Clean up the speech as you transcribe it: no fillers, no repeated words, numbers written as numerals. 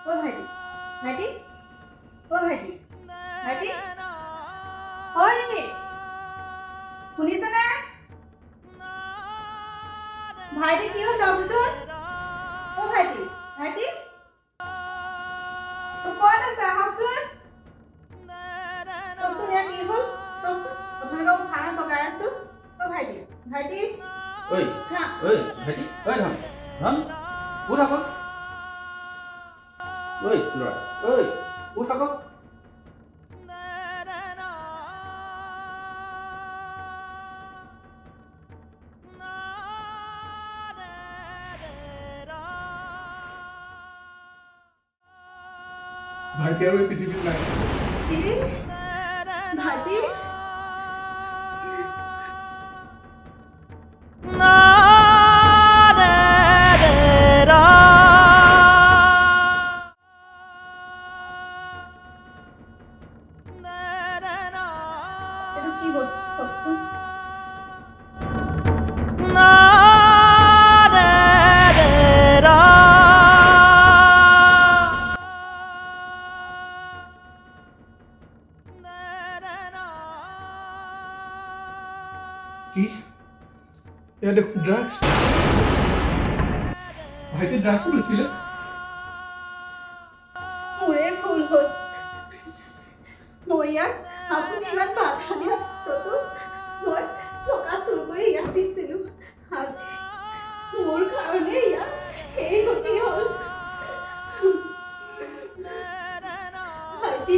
ও ভাইটি ভাইটি ও ভাইটি ভাইটি হৰি শুনিছেনে ভাইটি কি হ'ল চাওকচোন ও ভাইটি ভাইটি ক'ত আছে আহকচোন চাওকচোন ইয়াৰ কি হ'ল চাওকচোন প্ৰথমে উঠাই পকাই আছো ও ভাইটি ভাইটি ঐ উঠা ঐ ভাইটি ঐ ধন ধন উঠ আকৌ ঐ ল'ৰা ঐ উঠ আকৌ ভাইটি আৰু এই পৃথিৱীত নাই কি ভাইটি এইটো কি বস্তু চাওকচোন কি এয়া দেখোন ড্ৰাগছ ভাইটি ড্ৰাগছ লৈছিলে মোৰে ভুল হ'ল মই ইয়াক আপুনি ইমান বাধা দিয়া পিছতো মই টকা চুৰ কৰি ইয়াক দিছিলোঁ আজি মোৰ কাৰণে ইয়াক এই গতি হ'ল ভাইটি